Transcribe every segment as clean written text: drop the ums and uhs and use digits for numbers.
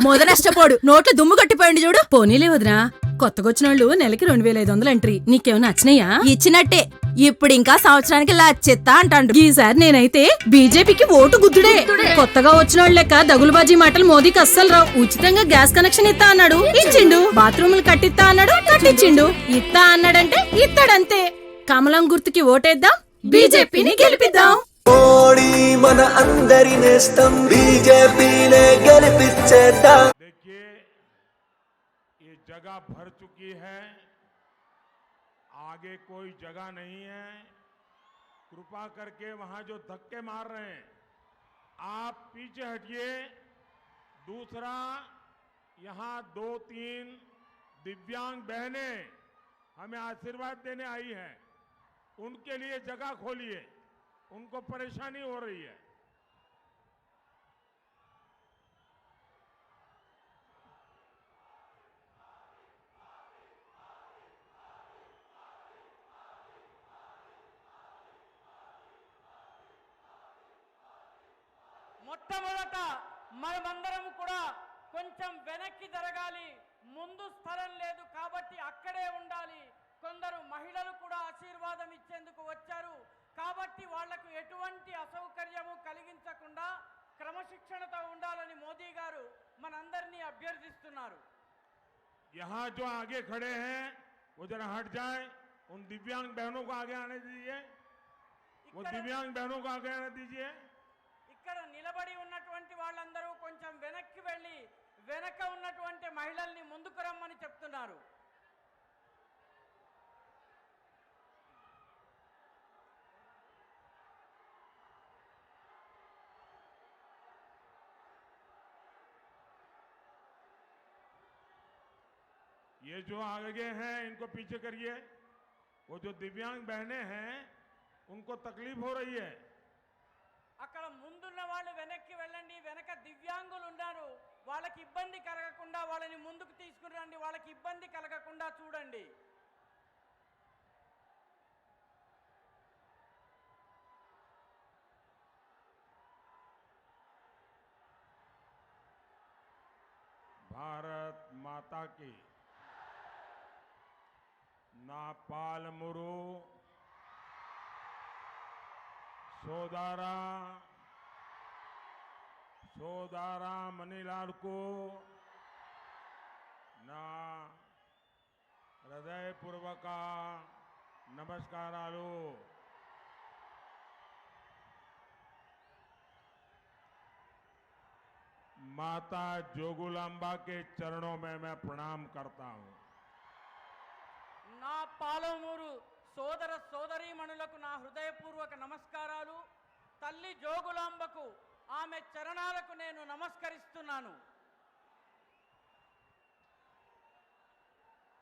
మొద నష్టపోడు నోట్లో దుమ్ము కట్టిపోయింది చూడు. పోనీలే వదినా, కొత్తగొచ్చినోళ్ళు నెలకి 2500 ఎంట్రీ. నీకేమైనా నచ్చినాయా? ఇచ్చినట్టే. ఇప్పుడు ఇంకా సంవత్సరానికి లచ్చెత్తా అంటాడు. ఈసారి నేనైతే బీజేపీకి ఓటు గుద్దుడే. కొత్తగా వచ్చినోళ్ళు లెక్క దగులుబాజీ మాటలు మోదీకి అస్సలు రావు. ఉచితంగా గ్యాస్ కనెక్షన్ ఇస్తా అన్నాడు, ఇచ్చిండు. బాత్రూములు కట్టిస్తా అన్నాడు, కట్టించిండు. ఇస్తా అన్నాడంటే ఇస్తాడంతే. కమలం గుర్తుకి ఓటేద్దాం, బీజేపీని గెలిపిద్దాం. మోడీ మన అందరి నేస్తం, బీజేపీనే గెలిపించేద్దాం. देखिए, ये जगह भर चुकी है, आगे कोई जगह नहीं है। कृपा करके वहां जो धक्के मार रहे हैं आप पीछे हटिए। दूसरा, यहां 2-3 दिव्यांग बहनें हमें आशीर्वाद देने आई हैं, उनके लिए जगह खोलिए, उनको परेशानी हो रही है। మొట్టమొదట మనమందరం కూడా కొంచెం వెనక్కి జరగాలి. ముందు స్థలం లేదు కాబట్టి అక్కడే ఉండాలి. కొందరు మహిళలు కూడా ఆశీర్వాదం ఇచ్చేందుకు వచ్చారు కాబట్టి వాళ్లకు ఎటువంటి అసౌకర్యము కలిగించకుండా క్రమశిక్షణతో ఉండాలని మోదీ గారు మనందరినీ అభ్యర్థిస్తున్నారు. यहाँ जो आगे खड़े हैं वो जरा हट जाए, उन दिव्यांग बहनों को आगे आने दीजिए। वो दिव्यांग बहनों को आगे आने दीजिए। ఇక్కడ నిలబడి ఉన్నటువంటి వాళ్ళందరూ కొంచెం వెనక్కి వెళ్ళి వెనక ఉన్నటువంటి మహిళల్ని ముందుకు రమ్మని చెప్తున్నారు. ये जो आगे हैं इनको पीछे करिए। वो जो दिव्यांग बहनें हैं उनको तकलीफ हो रही है। అక్కడ ముందున్న వాళ్ళు వెనక్కి వెళ్ళండి. వెనక దివ్యాంగులు ఉన్నారు, వాళ్ళకి ఇబ్బంది కలగకుండా వాళ్ళని ముందుకు తీసుకుని రండి. వాళ్ళకి ఇబ్బంది కలగకుండా చూడండి. भारत माता की। ना पालमुरु సోదారా మణిలాల్కు నా హృదయపూర్వక నమస్కారాలు. माता जोगुलांबा के चरणों में मैं प्रणाम करता हूं. నా పాలమూరు సోదర సోదరీమణులకు నా హృదయపూర్వక నమస్కారాలు. తల్లి జోగులాంబకు ఆమె చరణాలకు నేను నమస్కరిస్తున్నాను.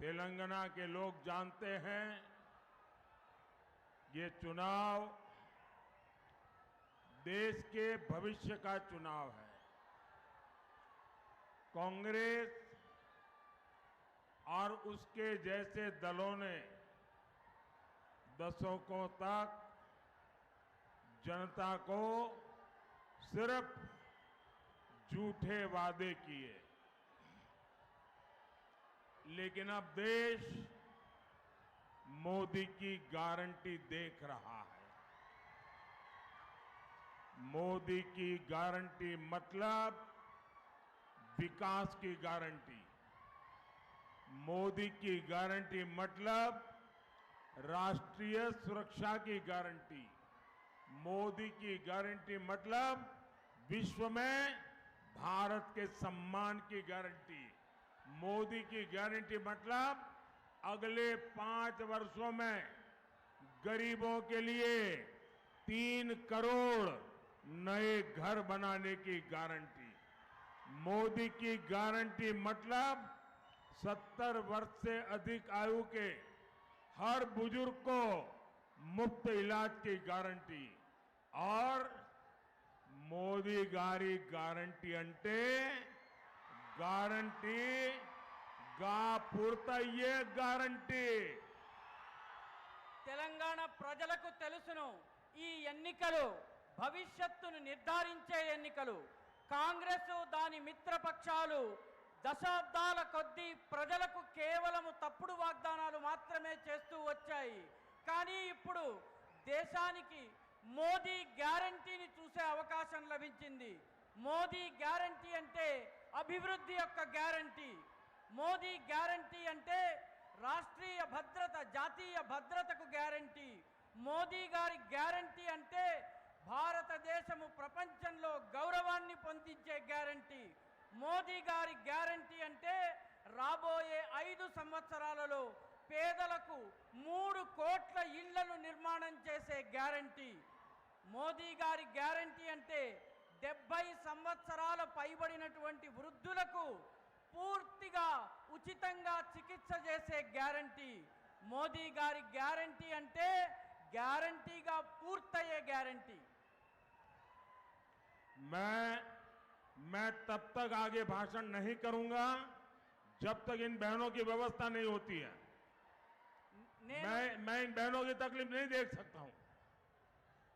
तेलंगाना के लोग जानते हैं ये चुनाव देश के भविष्य का चुनाव है. कांग्रेस और उसके जैसे दलों ने दशकों तक जनता को सिर्फ झूठे वादे किए, लेकिन अब देश मोदी की गारंटी देख रहा है. मोदी की गारंटी मतलब विकास की गारंटी. मोदी की गारंटी मतलब राष्ट्रीय सुरक्षा की गारंटी. मोदी की गारंटी मतलब विश्व में भारत के सम्मान की गारंटी. मोदी की गारंटी मतलब अगले 5 वर्षों में गरीबों के लिए 3 करोड़ नए घर बनाने की गारंटी. मोदी की गारंटी मतलब 70 वर्ष से अधिक आयु के हर बुजुर्ग को मुफ्त इलाज की गारंटी. और मोदी गारी गारंटी अंटे गारंटी गा పూర్తయ్యే గ్యారంటీ. తెలంగాణ ప్రజలకు తెలుసును, ఈ ఎన్నికలు భవిష్యత్తును నిర్ధారించే ఎన్నికలు. కాంగ్రెస్ దాని మిత్రపక్షాలు దశాబ్దాల కొద్దీ ప్రజలకు కేవలం తప్పుడు వాగ్దానాలు మాత్రమే చేస్తూ వచ్చాయి. కానీ ఇప్పుడు దేశానికి మోదీ గ్యారంటీని చూసే అవకాశం లభించింది. మోదీ గ్యారంటీ అంటే అభివృద్ధి యొక్క గ్యారంటీ. మోదీ గ్యారంటీ అంటే రాష్ట్రీయ భద్రత, జాతీయ భద్రతకు గ్యారంటీ. మోదీ గారి గ్యారంటీ అంటే భారతదేశము ప్రపంచంలో గౌరవాన్ని పొందించే గ్యారంటీ. మోదీ గారి గ్యారంటీ అంటే రాబోయే 5 సంవత్సరాలలో పేదలకు 3 కోట్ల ఇళ్లను నిర్మాణం చేసే గ్యారంటీ. మోదీ గారి గ్యారంటీ అంటే 70 సంవత్సరాల పైబడినటువంటి వృద్ధులకు పూర్తిగా ఉచితంగా చికిత్స చేసే గ్యారంటీ. మోదీ గారి గ్యారంటీ అంటే గ్యారంటీగా పూర్తయ్యే గ్యారంటీ. मैं तब तक आगे भाषण नहीं करूंगा जब तक इन बहनों की व्यवस्था नहीं होती है. मैं इन बहनों की तकलीफ नहीं देख सकता हूं.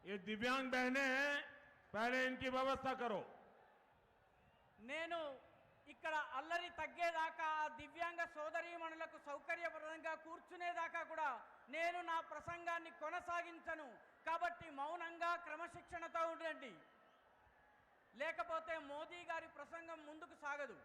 ये दिव्यांग बहनें हैं, पहले इनकी व्यवस्था करो. నేను ఇక్కడ అల్లరి తగ్గేదాకా ఆ దివ్యాంగ సోదరీమణులకు సౌకర్యప్రదంగా కూర్చునేదాకా కూడా నేను నా ప్రసంగాన్ని కొనసాగించను. కాబట్టి మౌనంగా క్రమశిక్షణతో ఉండండి, లేకపోతే మోదీ గారి ప్రసంగం ముందుకు సాగదు.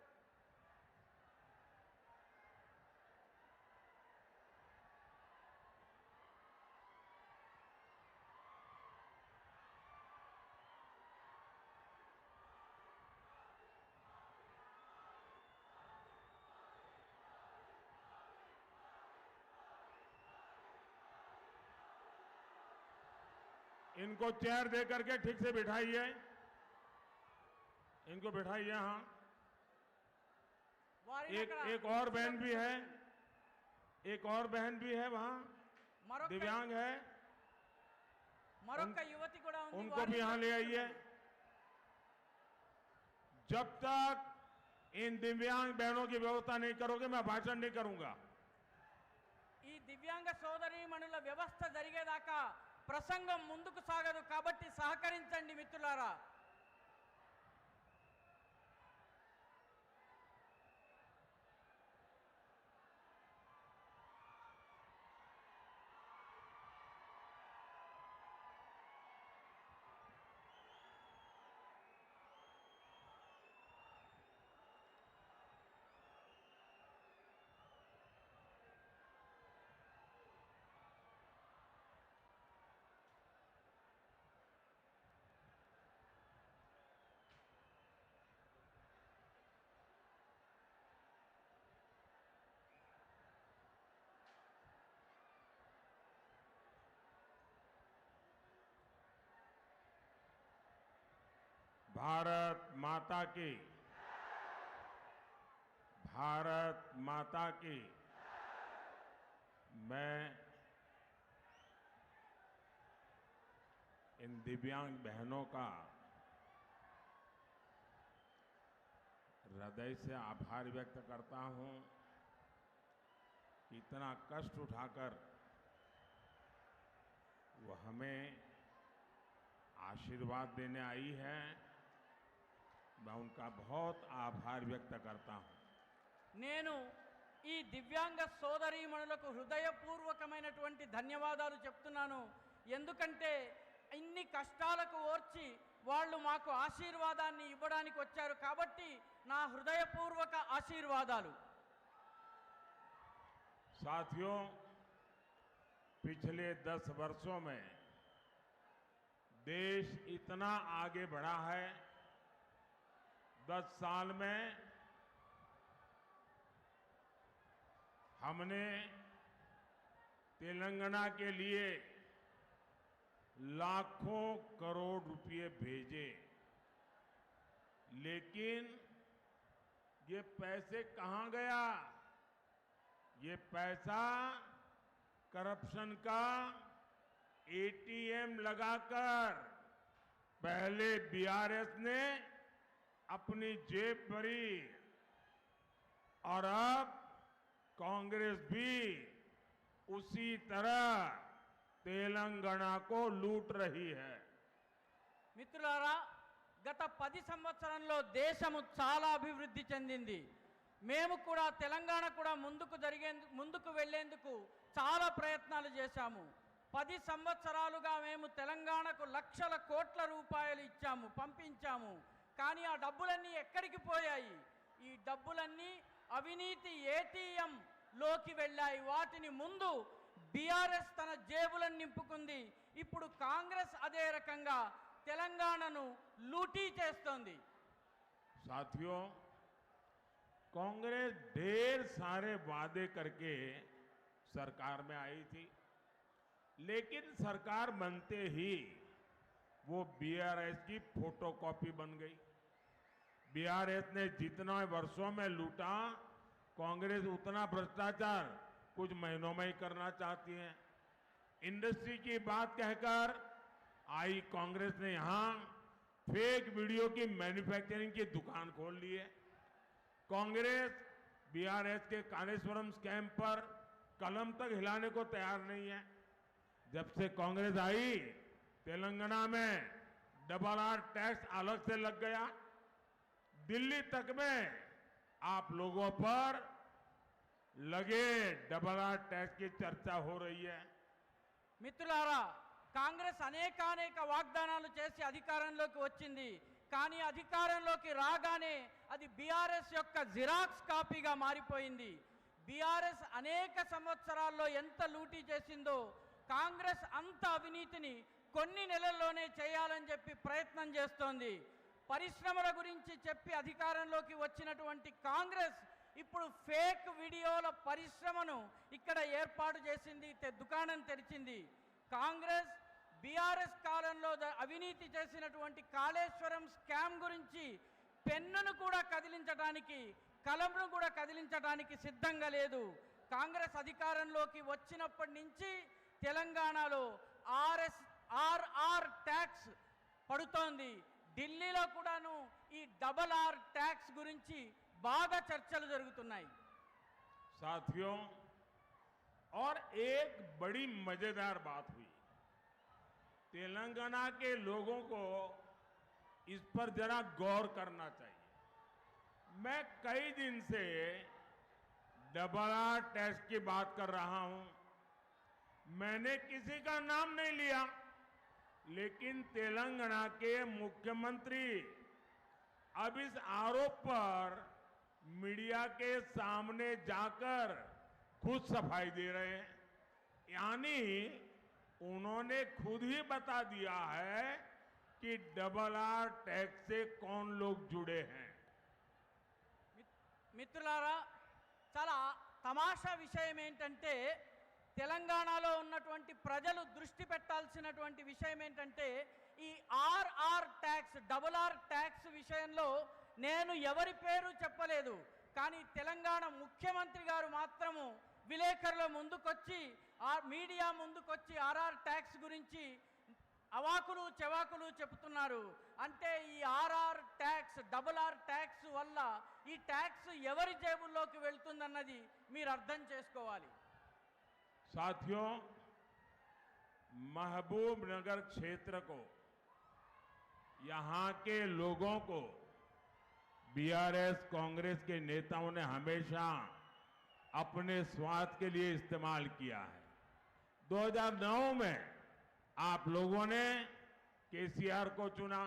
इनको चेयर दे करके ठीक से बिठाइए. इनको बिठाइए. हाँ, एक और बहन भी है, एक और बहन भी है वहां, दिव्यांग है, మరొక యువతి కూడా ఉంది, उनको भी यहां ले आइए. जब तक इन दिव्यांग बहनों की व्यवस्था नहीं करोगे मैं भाषण नहीं करूंगा. ఈ దివ్యాంగ సోదరీమణుల వ్యవస్థ జరిగేదాకా ప్రసంగం ముందుకు సాగదు. కాబట్టి సహకరించండి మిత్రులారా. भारत माता की, भारत माता की. मैं इन दिव्यांग बहनों का हृदय से आभार व्यक्त करता हूं. इतना कष्ट उठाकर वो हमें आशीर्वाद देने आई है. मैं उनका बहुत आभार व्यक्त करता हूं. నేను ఈ దివ్యాంగ సోదరీమణులకు హృదయపూర్వకమైనటువంటి ధన్యవాదాలు చెప్తున్నాను. ఎందుకంటే ఇన్ని కష్టాలకు ఓర్చి వాళ్ళు మాకు ఆశీర్వాదాన్ని ఇవ్వడానికి వచ్చారు. కాబట్టి నా హృదయపూర్వక ఆశీర్వాదాలు. साथियों, पिछले 10 वर्षों में देश इतना आगे बढ़ा है. 10 साल में हमने तेलंगाना के लिए लाखों करोड़ रुपए भेजे, लेकिन ये पैसे कहां गया? ये पैसा करप्शन का एटीएम लगाकर पहले बीआरएस ने अपनी जेब भरी और अब कांग्रेस भी उसी तरह तेलंगाना को लूट रही है. మిత్రులారా, గత 10 సంవత్సరంలో దేశము చాలా అభివృద్ధి చెందింది. మేము కూడా తెలంగాణ కూడా ముందుకు వెళ్ళేందుకు చాలా ప్రయత్నాలు చేశాము. 10 సంవత్సరాలుగా మేము తెలంగాణకు లక్షల కోట్ల రూపాయలు ఇచ్చాము, పంపించాము. కానీ ఆ డబ్బులన్నీ ఎక్కడికి పోయాయి? ఈ డబ్బులన్నీ అవినీతి ఏటీఎంలోకి వెళ్ళాయి. వాటిని ముందు బీఆర్ఎస్ తన జేబులను నింపుకుంది. ఇప్పుడు కాంగ్రెస్ అదే రకంగా తెలంగాణను లూటీ చేస్తోంది. साथियों, कांग्रेस ढेर सारे वादे करके सरकार में आई थी, लेकिन सरकार बनते ही वो बीआरएस की फोटोकॉपी बन गई। बीआरएस ने जितना वर्षों में लूटा, कांग्रेस उतना भ्रष्टाचार कुछ महीनों में ही करना चाहती है। इंडस्ट्री की बात कहकर आई कांग्रेस ने यहां फेक वीडियो की मैन्युफैक्चरिंग की दुकान खोल ली है। कांग्रेस बीआरएस के कालेश्वरम स्कैम पर कलम तक हिलाने को तैयार नहीं है। जब से कांग्रेस आई, तेलंगाना में डबल आर टैक्स अलग से लग गया। दिल्ली तक में आप लोगों पर लगे डबल आर टैक्स की चर्चा हो रही है। మిత్రులారా, కాంగ్రెస్ అనేక వాగ్దానాలు చేసి అధికారంలోకి వచ్చింది. కానీ అధికారంలోకి రాగానే అది బీఆర్ఎస్ యొక్క జిరాక్స్ కాపీగా మారిపోయింది. బీఆర్ఎస్ అనేక సంవత్సరాల్లో ఎంత లూటీ చేసిందో కాంగ్రెస్ అంత అవినీతిని కొన్ని నెలల్లోనే చేయాలని చెప్పి ప్రయత్నం చేస్తోంది. పరిశ్రమల గురించి చెప్పి అధికారంలోకి వచ్చినటువంటి కాంగ్రెస్ ఇప్పుడు ఫేక్ వీడియోల పరిశ్రమను ఇక్కడ ఏర్పాటు చేసింది, దుకాణం తెరిచింది. కాంగ్రెస్ బీఆర్ఎస్ కాలంలో అవినీతి చేసినటువంటి కాళేశ్వరం స్కామ్ గురించి పెన్నును కూడా కదిలించడానికి, కలంను కూడా కదిలించడానికి సిద్ధంగా లేదు. కాంగ్రెస్ అధికారంలోకి వచ్చినప్పటి నుంచి తెలంగాణలో ఆర్ఆర్ ట్యాక్స్ పడుతోంది. ఢిల్లీలో కూడాను ఈ డబల్ ఆర్ ట్యాక్స్ గురించి బాగా చర్చలు జరుగుతున్నాయి. साथियों, और एक बड़ी मजेदार बात हुई। तेलंगाना के लोगों को इस पर जरा गौर करना चाहिए। मैं कई दिन से डबल आर टैक्स की बात कर रहा हूं। मैंने किसी का नाम नहीं लिया, लेकिन तेलंगाना के मुख्यमंत्री अब इस आरोप पर मीडिया के सामने जाकर खुद सफाई दे रहे हैं। यानी उन्होंने खुद ही बता दिया है कि डबल आर टैक्स से कौन लोग जुड़े हैं। మిత్రులారా, చాలా తమాషా విషయం ఏంటంటే తెలంగాణలో ఉన్నటువంటి ప్రజలు దృష్టి పెట్టాల్సినటువంటి విషయం ఏంటంటే ఈ RR tax, double R tax విషయంలో నేను ఎవరి పేరు చెప్పలేదు. కానీ తెలంగాణ ముఖ్యమంత్రి గారు మాత్రము విలేకరుల ముందుకొచ్చి, మీడియా ముందుకొచ్చి ఆర్ఆర్ ట్యాక్స్ గురించి అవాకులు చెవాకులు చెబుతున్నారు. అంటే ఈ RR tax, double R tax వల్ల ఈ ట్యాక్స్ ఎవరి జేబుల్లోకి వెళ్తుందన్నది మీరు అర్థం చేసుకోవాలి. साथियों, महबूब नगर क्षेत्र को, यहां के लोगों को बीआरएस कांग्रेस के नेताओं ने हमेशा अपने स्वार्थ के लिए इस्तेमाल किया है। 2009 में आप लोगों ने केसीआर को चुना,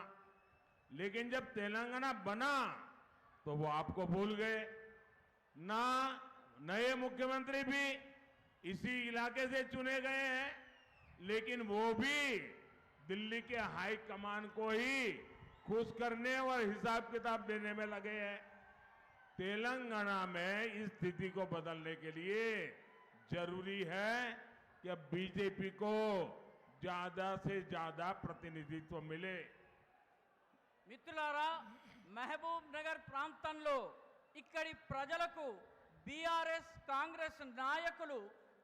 लेकिन जब तेलंगाना बना तो वो आपको भूल गए। ना नए मुख्यमंत्री भी इसी इलाके से चुने गए हैं, लेकिन वो भी दिल्ली के हाई कमान को ही खुश करने और हिसाब किताब देने में लगे हैं। तेलंगाना में इस स्थिति को बदलने के लिए जरूरी है कि अब बीजेपी को ज्यादा से ज्यादा प्रतिनिधित्व मिले। మిత్రులారా, మహబూబ్ నగర్ ప్రాంతంలో ఇక్కడి ప్రజలకు బీఆర్ఎస్ కాంగ్రెస్ నాయకులు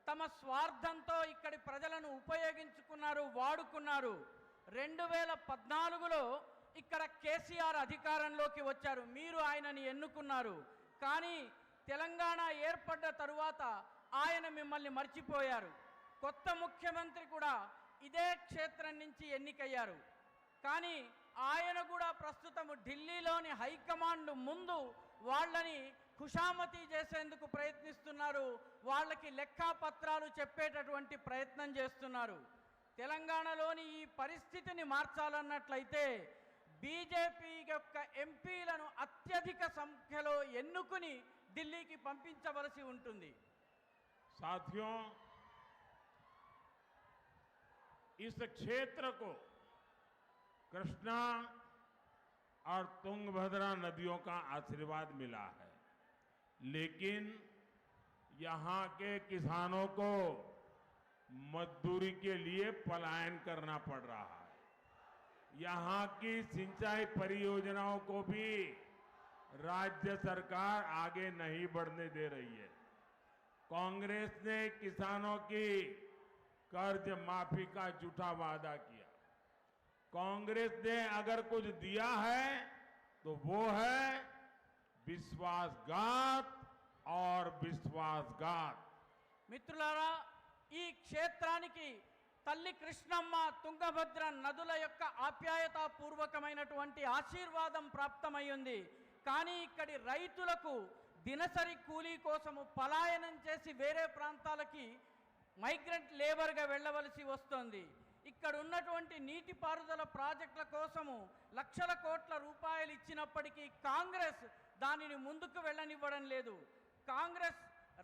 తమ స్వార్థంతో ఇక్కడి ప్రజలను ఉపయోగించుకున్నారు, వాడుకున్నారు. 2014లో ఇక్కడ కేసీఆర్ అధికారంలోకి వచ్చారు, మీరు ఆయనని ఎన్నుకున్నారు. కానీ తెలంగాణ ఏర్పడ్డ తరువాత ఆయన మిమ్మల్ని మర్చిపోయారు. కొత్త ముఖ్యమంత్రి కూడా ఇదే క్షేత్రం నుంచి ఎన్నికయ్యారు. కానీ ఆయన కూడా ప్రస్తుతం ఢిల్లీలోని హైకమాండ్ ముందు వాళ్ళని ఖుషామతి చేసేందుకు ప్రయత్నిస్తున్నారు. వాళ్ళకి లెక్కాపత్రాలు చెప్పేటటువంటి ప్రయత్నం చేస్తున్నారు. తెలంగాణలోని ఈ పరిస్థితిని మార్చాలన్నట్లయితే బీజేపీ యొక్క ఎంపీలను అత్యధిక సంఖ్యలో ఎన్నుకుని ఢిల్లీకి పంపించవలసి ఉంటుంది. साथियों, इस क्षेत्र को कृष्णा और तुंगभद्रा नदियों का आशीर्वाद मिला है, लेकिन यहां के किसानों को मजदूरी के लिए पलायन करना पड़ रहा है. यहां की सिंचाई परियोजनाओं को भी राज्य सरकार आगे नहीं बढ़ने दे रही है. कांग्रेस ने किसानों की कर्ज माफी का झूठा वादा किया. कांग्रेस ने अगर कुछ दिया है तो वो है विश्वासघात और विश्वासघात. మిత్రులారా, ఈ క్షేత్రానికి తల్లి కృష్ణమ్మ తుంగభద్ర నదుల యొక్క ఆప్యాయతాపూర్వకమైనటువంటి ఆశీర్వాదం ప్రాప్తమైంది. కానీ ఇక్కడి రైతులకు దినసరి కూలీ కోసము పలాయనం చేసి వేరే ప్రాంతాలకి మైగ్రెంట్ లేబర్గా వెళ్ళవలసి వస్తోంది. ఇక్కడ ఉన్నటువంటి నీటిపారుదల ప్రాజెక్టుల కోసము లక్షల కోట్ల రూపాయలు ఇచ్చినప్పటికీ కాంగ్రెస్ దానిని ముందుకు వెళ్ళనివ్వడం లేదు. కాంగ్రెస్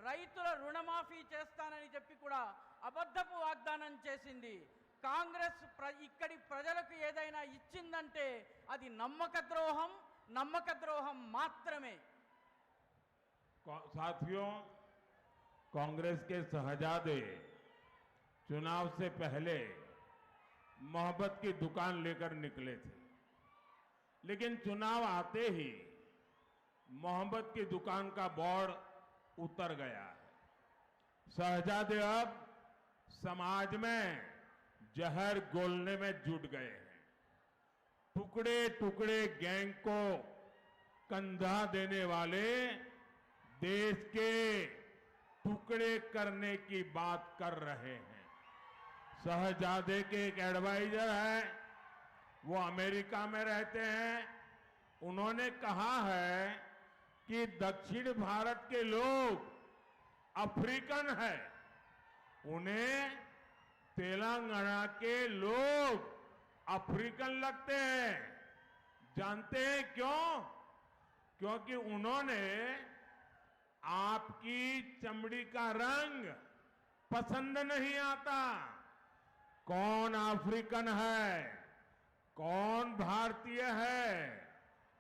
రైతుల రుణమాఫీ చేస్తానని చెప్పి కూడా అబద్ధపు వాగ్దానం చేసింది. కాంగ్రెస్ ఇక్కడి ప్రజలకు ఏదైనా ఇచ్చిందంటే అది నమ్మక ద్రోహం మాత్రమే. साथियों, कांग्रेस के शहजादे चुनाव से पहले मोहब्बत की दुकान लेकर निकले थे, लेकिन चुनाव आते ही मोहब्बत की दुकान का बोर्ड उतर गया है. शहजादे अब समाज में जहर घोलने में जुट गए हैं. टुकड़े टुकड़े गैंग को कंधा देने वाले देश के टुकड़े करने की बात कर रहे हैं. शहजादे के एक एडवाइजर है, वो अमेरिका में रहते हैं. उन्होंने कहा है कि दक्षिण भारत के लोग अफ्रीकन है, उन्हें तेलंगाना के लोग अफ्रीकन लगते हैं. जानते हैं क्यों? क्योंकि उन्होंने आपकी चमड़ी का रंग पसंद नहीं आता. कौन अफ्रीकन है, कौन भारतीय है,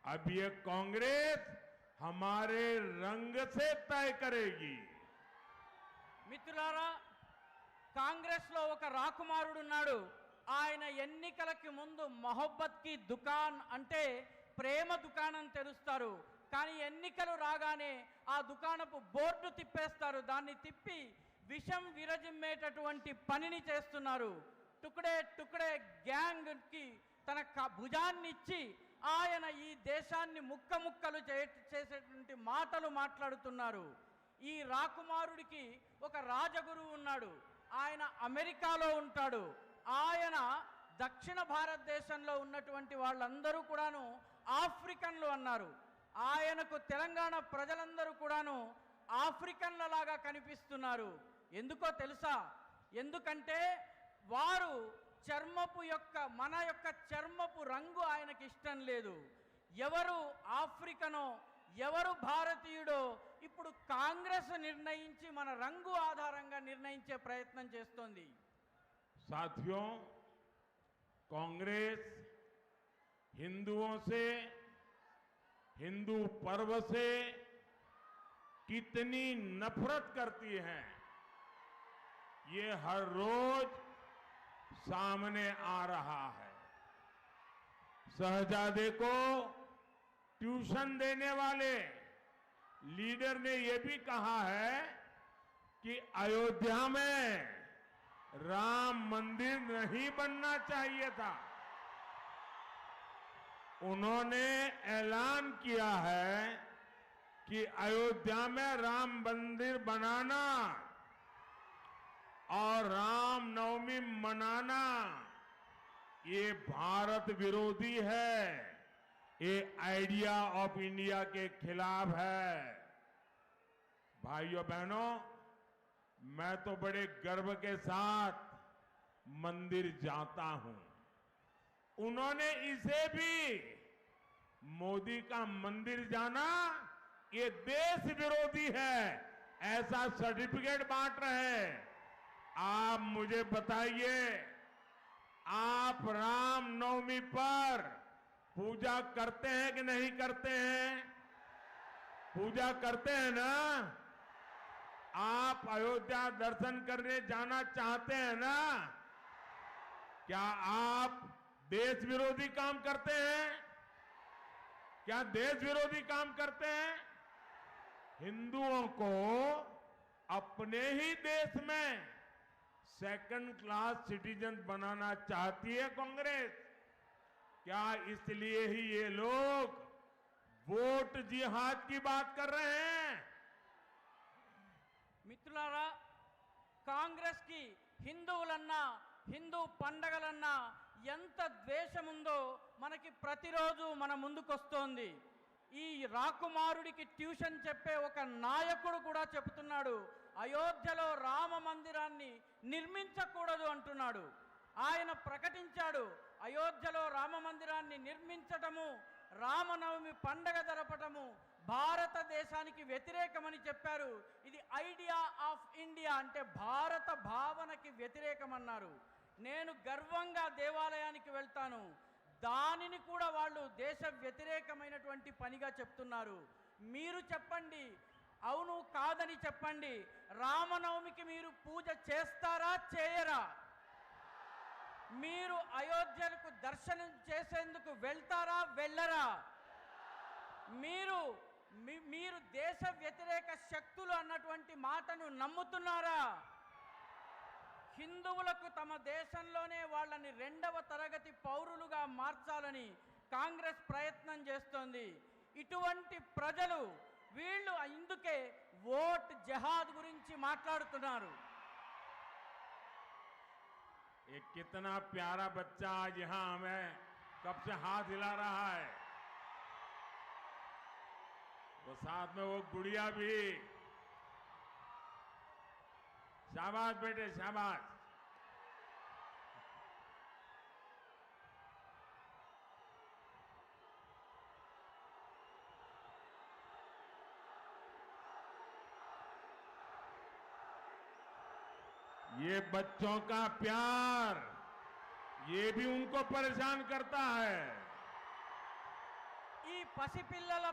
अब ये कांग्रेस हमारे रंग से तय करेगी. మిత్రులారా, కాంగ్రెస్ లో ఒక రాకుమారుడు ఉన్నాడు. ఆయన ఎన్నికలకి ముందు మొహబ్బత్ కి దుకాన్ అంటే ప్రేమ దుకాణం తెరుస్తారు. కానీ ఎన్నికలు రాగానే ఆ దుకాణపు బోర్డు తిప్పేస్తారు. దాన్ని తిప్పి విషం విరజిమ్మేటటువంటి పనిని చేస్తున్నారు. టుకడే టుకడే గ్యాంగ్ కి తన భుజాన్ని ఇచ్చి ఆయన ఈ దేశాన్ని ముక్కముక్కలు చేసేటువంటి మాటలు మాట్లాడుతున్నారు. ఈ రాకుమారుడికి ఒక రాజగురువు ఉన్నాడు. ఆయన అమెరికాలో ఉంటాడు. ఆయన దక్షిణ భారతదేశంలో ఉన్నటువంటి వాళ్ళందరూ కూడాను ఆఫ్రికన్లు అన్నారు. ఆయనకు తెలంగాణ ప్రజలందరూ కూడాను ఆఫ్రికన్లలాగా కనిపిస్తున్నారు. ఎందుకో తెలుసా? ఎందుకంటే వారు మన యొక్క చర్మపు రంగు ఆయనకి ఇష్టం లేదు. ఎవరు ఆఫ్రికనో ఎవరు భారతీయుడో ఇప్పుడు కాంగ్రెస్ నిర్ణయించి మన రంగు ఆధారంగా నిర్ణయించే ప్రయత్నం చేస్తోంది. साथियों, कांग्रेस हिंदुओं से, हिंदू पर्व से कितनी नफरत करती है, ये हर रोज सामने आ रहा है. शहजादे को ट्यूशन देने वाले लीडर ने यह भी कहा है कि अयोध्या में राम मंदिर नहीं बनना चाहिए था. उन्होंने ऐलान किया है कि अयोध्या में राम मंदिर बनाना और राम नवमी मनाना ये भारत विरोधी है, ये आइडिया ऑफ इंडिया के खिलाफ है। भाइयों बहनों, मैं तो बड़े गर्व के साथ मंदिर जाता हूं। उन्होंने इसे भी मोदी का मंदिर जाना ये देश विरोधी है ऐसा सर्टिफिकेट बांट रहे हैं। आप मुझे बताइए, आप रामनवमी पर पूजा करते हैं कि नहीं करते हैं? पूजा करते हैं ना? आप अयोध्या दर्शन करने जाना चाहते हैं ना? क्या आप देश विरोधी काम करते हैं? क्या देश विरोधी काम करते हैं? हिंदुओं को अपने ही देश में सेकंड क्लास सिटीजन बनाना चाहती है कांग्रेस। क्या इसलिए ही ये लोग वोट जिहाद की बात कर रहे हैं? మిత్రులారా, కాంగ్రెస్ కి హిందువులన్నా హిందూ పండగలన్నా ఎంత ద్వేషముందో మనకి ప్రతిరోజు మన ముందుకొస్తోంది. ఈ రాకుమారుడికి ట్యూషన్ చెప్పే ఒక నాయకుడు కూడా చెబుతున్నాడు, అయోధ్యలో రామ మందిరాన్ని నిర్మించకూడదు అంటున్నాడు. ఆయన ప్రకటించాడు, అయోధ్యలో రామ మందిరాన్ని నిర్మించటము, రామనవమి పండగ జరపటము భారతదేశానికి వ్యతిరేకమని చెప్పారు. ఇది ఐడియా ఆఫ్ ఇండియా అంటే భారత భావనకి వ్యతిరేకమన్నారు. నేను గర్వంగా దేవాలయానికి వెళ్తాను, దానిని కూడా వాళ్ళు దేశ వ్యతిరేకమైనటువంటి పనిగా చెప్తున్నారు. మీరు చెప్పండి, అవును కాదని చెప్పండి. రామనవమికి మీరు పూజ చేస్తారా చేయరా? మీరు అయోధ్యకు దర్శనం చేసేందుకు వెళ్తారా వెళ్ళరా? మీరు దేశ వ్యతిరేక శక్తులు అన్నటువంటి మాటను నమ్ముతున్నారా? హిందువులకు తమ దేశంలోనే వాళ్ళని రెండవ తరగతి పౌరులుగా మార్చాలని కాంగ్రెస్ ప్రయత్నం చేస్తోంది. ఇటువంటి ప్రజలు వీళ్ళు ఇందుకే ఓట్ జహాద్ గురించి మాట్లాడుతున్నారు. ये कितना प्यारा बच्चा आज यहां हमें कब से हाथ हिला रहा है। वो साथ में वो गुड़िया भी। शाबाश बेटे शाबाश। ये बच्चों का प्यार, ये भी उनको परेशान करता है। ఈ పసిపిల్లల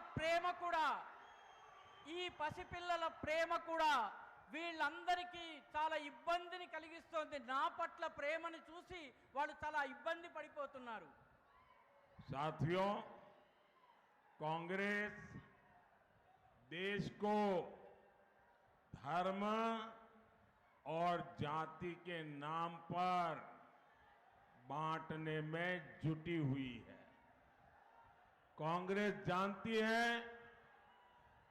ప్రేమ కూడా వీళ్ళందరికీ చాలా ఇబ్బందిని కలిగిస్తోంది. నా పట్ల ప్రేమను చూసి వాళ్ళు చాలా ఇబ్బంది పడిపోతున్నారు. साथियों, कांग्रेस देश को धर्म और जाति के नाम पर बांटने में जुटी हुई है। कांग्रेस जानती है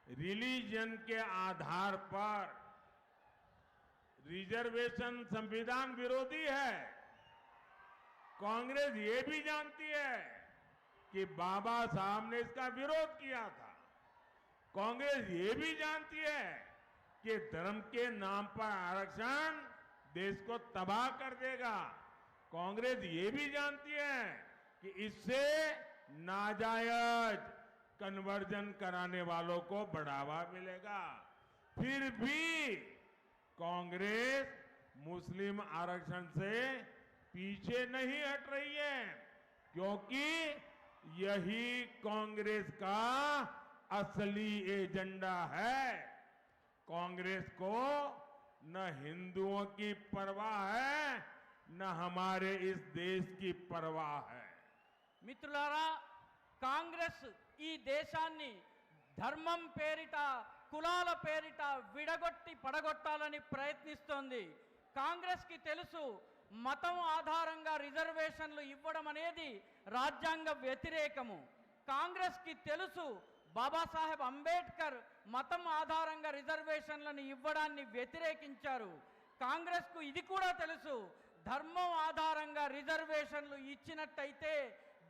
रिलीजन के आधार पर रिजर्वेशन संविधान विरोधी है। कांग्रेस ये भी जानती है कि बाबा साहब ने इसका विरोध किया था। कांग्रेस ये भी जानती है कि धर्म के नाम पर आरक्षण देश को तबाह कर देगा। कांग्रेस ये भी जानती है कि इससे नाजायज कन्वर्जन कराने वालों को बढ़ावा मिलेगा। फिर भी कांग्रेस मुस्लिम आरक्षण से पीछे नहीं हट रही है, क्योंकि यही कांग्रेस का असली एजेंडा है। कांग्रेस को न हिंदुओं की परवाह है, न हमारे इस देश की परवाह है। మిత్రులారా, కాంగ్రెస్ ఈ దేశాన్ని ధర్మం పేరిట కులాల పేరిట విడగొట్టి పడగొట్టాలని ప్రయత్నిస్తోంది. కాంగ్రెస్కి తెలుసు మతం ఆధారంగా రిజర్వేషన్లు ఇవ్వడం అనేది రాజ్యాంగ వ్యతిరేకము. కాంగ్రెస్కి తెలుసు బాబాసాహెబ్ అంబేద్కర్ మతం ఆధారంగా రిజర్వేషన్లను ఇవ్వడాన్ని వ్యతిరేకించారు. కాంగ్రెస్కు ఇది కూడా తెలుసు ధర్మం ఆధారంగా రిజర్వేషన్లు ఇచ్చినట్టయితే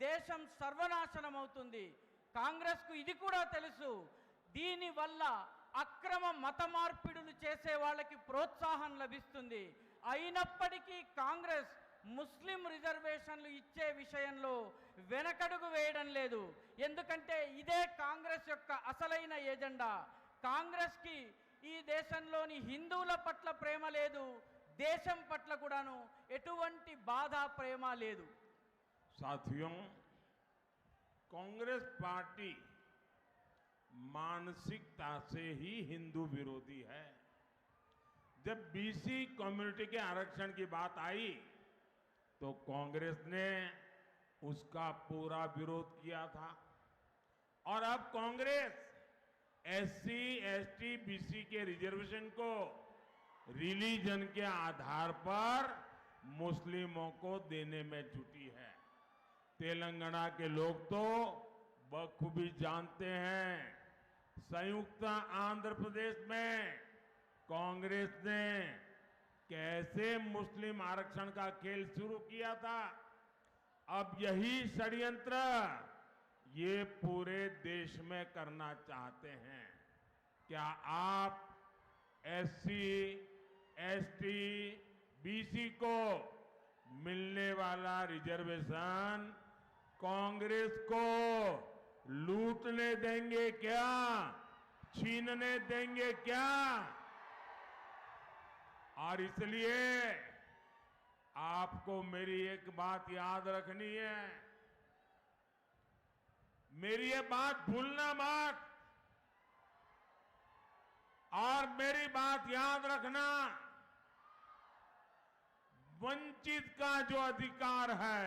దేశం సర్వనాశనం అవుతుంది. కాంగ్రెస్కు ఇది కూడా తెలుసు. దీనివల్ల అక్రమ మత మార్పిడులు చేసే వాళ్ళకి ప్రోత్సాహం లభిస్తుంది. అయినప్పటికీ కాంగ్రెస్ ముస్లిం రిజర్వేషన్లు ఇచ్చే విషయంలో వెనకడుగు వేయడం లేదు. ఎందుకంటే ఇదే కాంగ్రెస్ యొక్క అసలైన ఎజెండా. కాంగ్రెస్కి ఈ దేశంలోని హిందువుల పట్ల ప్రేమ లేదు, దేశం పట్ల కూడాను ఎటువంటి బాధ ప్రేమ లేదు. साथियों, कांग्रेस पार्टी मानसिकता से ही हिंदू विरोधी है। जब बीसी कम्युनिटी के आरक्षण की बात आई तो कांग्रेस ने उसका पूरा विरोध किया था और अब कांग्रेस एससी, एसटी, बीसी के रिजर्वेशन को रिलीजन के आधार पर मुस्लिमों को देने में जुटी है। तेलंगाना के लोग तो बखूबी जानते हैं, संयुक्त आंध्र प्रदेश में कांग्रेस ने कैसे मुस्लिम आरक्षण का खेल शुरू किया था। अब यही षड्यंत्र ये पूरे देश में करना चाहते हैं। क्या आप एससी, एसटी, बीसी को मिलने वाला रिजर्वेशन कांग्रेस को लूटने देंगे क्या? छीनने देंगे क्या? और इसलिए आपको मेरी एक बात याद रखनी है, मेरी ये बात भूलना मत। और मेरी बात याद रखना, वंचित का जो अधिकार है,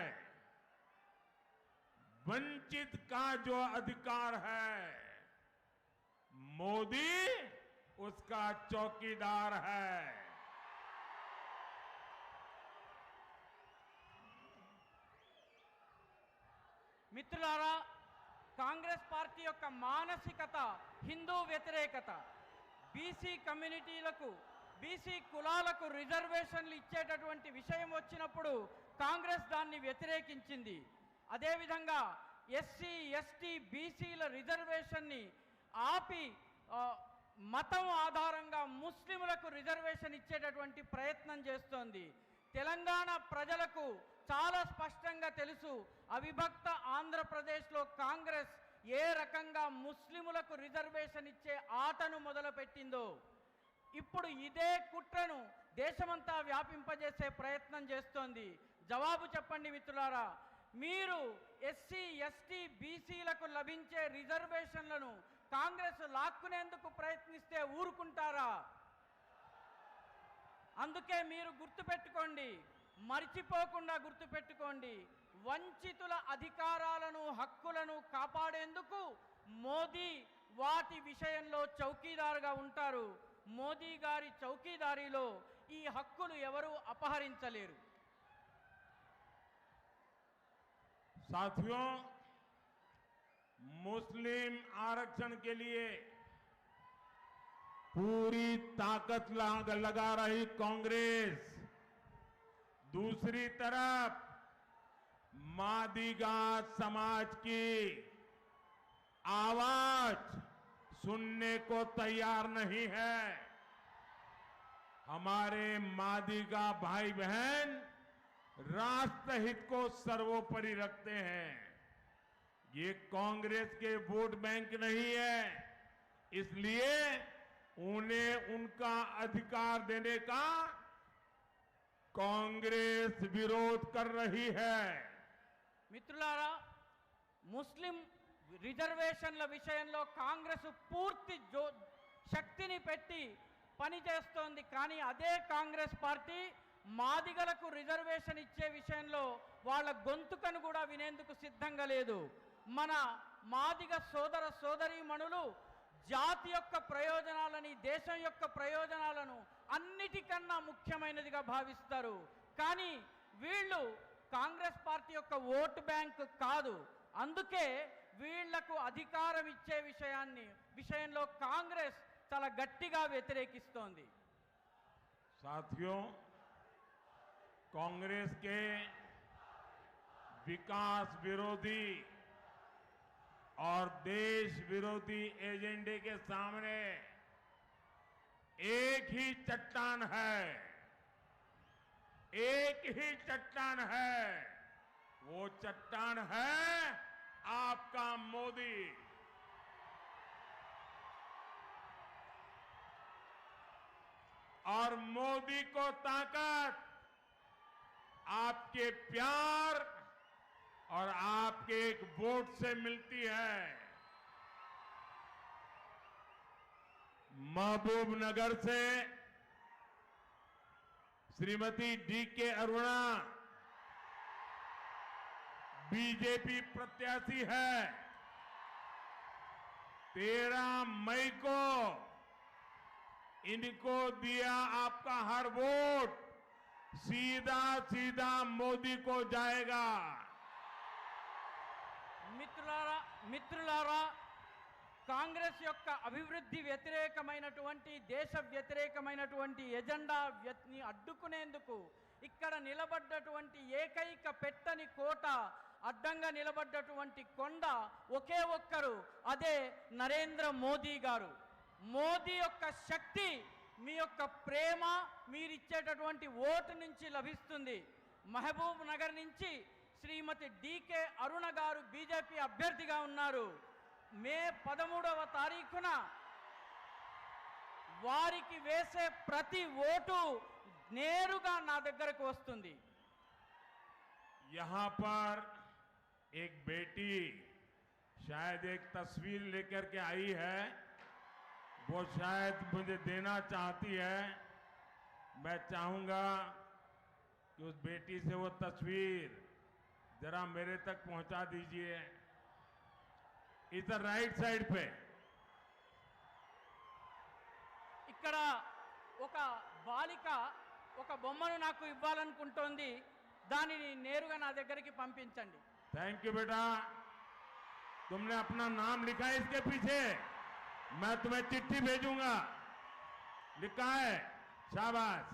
वंचित का जो अधिकार है, मोदी उसका चौकीदार है। మిత్రులారా, కాంగ్రెస్ పార్టీ యొక్క మానసికత హిందూ వ్యతిరేకత. బీసీ కమ్యూనిటీలకు, బీసీ కులాలకు రిజర్వేషన్లు ఇచ్చేటటువంటి విషయం వచ్చినప్పుడు కాంగ్రెస్ దాన్ని వ్యతిరేకించింది. అదేవిధంగా ఎస్సీ, ఎస్టీ, బీసీల రిజర్వేషన్ని ఆపి మతం ఆధారంగా ముస్లింలకు రిజర్వేషన్ ఇచ్చేటటువంటి ప్రయత్నం చేస్తోంది. తెలంగాణ ప్రజలకు చాలా స్పష్టంగా తెలుసు, అవిభక్త ఆంధ్రప్రదేశ్లో కాంగ్రెస్ ఏ రకంగా ముస్లిములకు రిజర్వేషన్ ఇచ్చే ఆటను మొదలుపెట్టిందో. ఇప్పుడు ఇదే కుట్రను దేశమంతా వ్యాపింపజేసే ప్రయత్నం చేస్తోంది. జవాబు చెప్పండి మిత్రులారా, మీరు ఎస్సీ, ఎస్టీ, బీసీలకు లభించే రిజర్వేషన్లను కాంగ్రెస్ లాక్కునేందుకు ప్రయత్నిస్తే ఊరుకుంటారా? అందుకే మీరు గుర్తుపెట్టుకోండి, మర్చిపోకుండా గుర్తుపెట్టుకోండి, వంచితుల అధికారాలను, హక్కులను కాపాడేందుకు మోదీ వాటి విషయంలో చౌకీదారుగా ఉంటారు. మోదీ గారి చౌకీదారీలో ఈ హక్కులు ఎవరూ అపహరించలేరు. साथियों, मुस्लिम आरक्षण के लिए पूरी ताकत लगा रही कांग्रेस, दूसरी तरफ मादिगा समाज की आवाज सुनने को तैयार नहीं है। हमारे मादिगा भाई बहन राष्ट्रहित को सर्वोपरि रखते हैं। ये कांग्रेस के वोट बैंक नहीं है, इसलिए उन्हें उनका अधिकार देने का कांग्रेस विरोध कर रही है। మిత్రులారా, ముస్లిం రిజర్వేషన్ల విషయంలో కాంగ్రెస్ పూర్తి శక్తిని పెట్టి పనిచేస్తోంది. కానీ అదే కాంగ్రెస్ పార్టీ మాదిగలకు రిజర్వేషన్ ఇచ్చే విషయంలో వాళ్ళ గొంతుకను కూడా వినేందుకు సిద్ధంగా లేదు. మన మాదిగ సోదర సోదరీమణులు జాతి యొక్క ప్రయోజనాలని, దేశం యొక్క ప్రయోజనాలను అన్నిటికన్నా ముఖ్యమైనదిగా భావిస్తారు. కానీ వీళ్ళు కాంగ్రెస్ పార్టీ యొక్క ఓటు బ్యాంక్ కాదు. అందుకే వీళ్లకు అధికారం ఇచ్చే విషయంలో కాంగ్రెస్ చాలా గట్టిగా వ్యతిరేకిస్తోంది. साथियों, कांग्रेस के विकास विरोधी और देश विरोधी एजेंडे के सामने एक ही चट्टान है, एक ही चट्टान है। वो चट्टान है आपका मोदी। और मोदी को ताकत आपके प्यार और आपके एक वोट से मिलती है। महबूबनगर से श्रीमती डी.के. अरुणा बीजेपी प्रत्याशी है। 13 मई को इनको दिया आपका हर वोट सीधा सीधा मोदी को जाएगा। మిత్రులారా కాంగ్రెస్ యొక్క అభివృద్ధి వ్యతిరేకమైనటువంటి దేశ వ్యతిరేకమైనటువంటి ఎజెండాని అడ్డుకునేందుకు ఇక్కడ నిలబడ్డటువంటి ఏకైక పెట్టని కోట, అడ్డంగా నిలబడ్డటువంటి కొండ ఒకే ఒక్కరు, అదే నరేంద్ర మోదీ గారు. మోదీ యొక్క శక్తి మీ యొక్క ప్రేమ, మీరిచ్చేటటువంటి ఓటు నుంచి లభిస్తుంది. మహబూబ్ నగర్ నుంచి శ్రీమతి డి.కే. అరుణ గారు బీజేపీ అభ్యర్థిగా ఉన్నారు. మే 13వ తారీఖున వారికి వేసే ప్రతి ఓటు నేరుగా నా దగ్గరకు వస్తుంది. यहां पर एक बेटी शायद एक तस्वीर लेकर के आई है, वो शायद मुझे देना चाहती है। मैं चाहूंगा कि उस बेटी से वो तस्वीर जरा मेरे तक पहुंचा दीजिए। इधर राइट साइड पे ఇక్కడ ఒక బాలిక ఒక బొమ్మను నాకు ఇవ్వాలనుకుంటోంది. దానిని నేరుగా నా దగ్గరికి పంపించండి. थैंक यू बेटा, तुमने अपना नाम लिखा है इसके पीछे, मैं तुम्हें चिट्ठी भेजूंगा। लिखा है, शाबाश,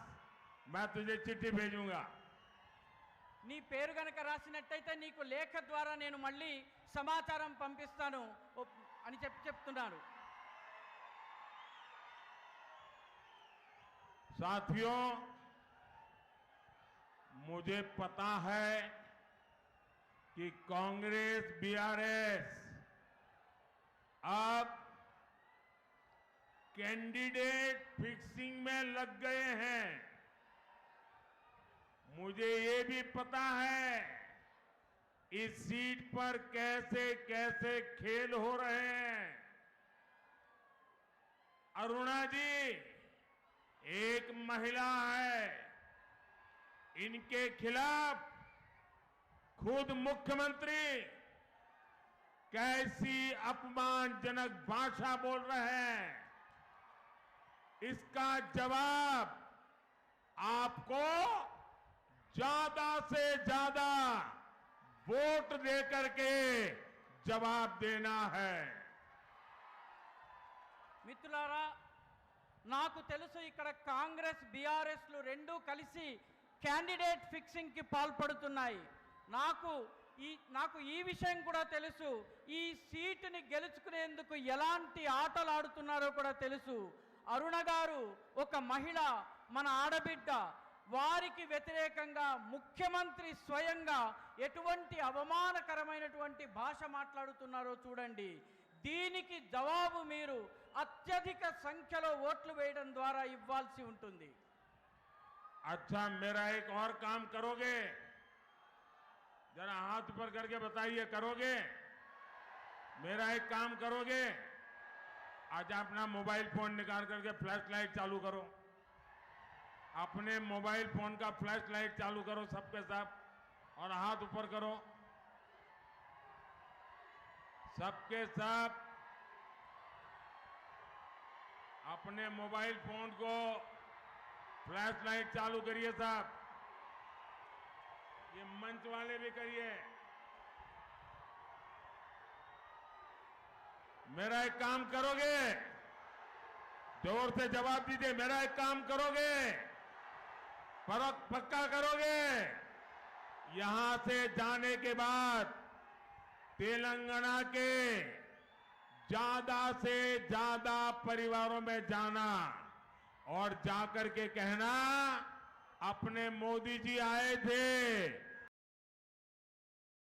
मैं तुझे चिट्ठी भेजूंगा। నీ పేరు గనక రాసినట్టయితే నీకు లేఖ ద్వారా నేను మళ్ళీ సమాచారం పంపిస్తాను అని చెప్తున్నారు. साथियों, मुझे पता है कि कांग्रेस बीआरएस अब कैंडिडेट फिक्सिंग में लग गए हैं। मुझे ये भी पता है इस सीट पर कैसे कैसे खेल हो रहे हैं। अरुणा जी एक महिला है, इनके खिलाफ खुद मुख्यमंत्री कैसी अपमानजनक भाषा बोल रहे हैं। इसका जवाब आपको ज्यादा से ज्यादा वोट देकर के जवाब देना है। మిత్రులారా, నాకు తెలుసు ఇక్కడ కాంగ్రెస్ బీఆర్ఎస్లు రెండూ కలిసి క్యాండిడేట్ ఫిక్సింగ్కి పాల్పడుతున్నాయి. నాకు ఈ విషయం కూడా తెలుసు. ఈ సీటుని గెలుచుకునేందుకు ఎలాంటి ఆటలు ఆడుతున్నారో కూడా తెలుసు. అరుణ గారు ఒక మహిళ, మన ఆడబిడ్డ. వారికి వ్యతిరేకంగా ముఖ్యమంత్రి స్వయంగా ఎటువంటి అవమానకరమైనటువంటి భాష మాట్లాడుతున్నారో చూడండి. దీనికి జవాబు మీరు అత్యధిక సంఖ్యలో ఓట్లు వేయడం ద్వారా ఇవ్వాల్సి ఉంటుంది. अच्छा, मेरा एक और काम करोगे? जरा हाथ ऊपर करके बताइए, करोगे? मेरा एक काम करोगे? आज अपना मोबाइल फोन निकाल करके फ्लैश लाइट चालू करो। अपने मोबाइल फोन का फ्लैश लाइट चालू करो सबके सब, और हाथ ऊपर करो सबके सब। अपने मोबाइल फोन को फ्लैश लाइट चालू करिए साहब। ये मंच वाले भी करिए। मेरा एक काम करोगे? जोर से जवाब दीजिए, मेरा एक काम करोगे? पक्का करोगे? यहां से जाने के बाद तेलंगाना के ज्यादा से ज्यादा परिवारों में जाना और जाकर के कहना, अपने मोदी जी आए थे,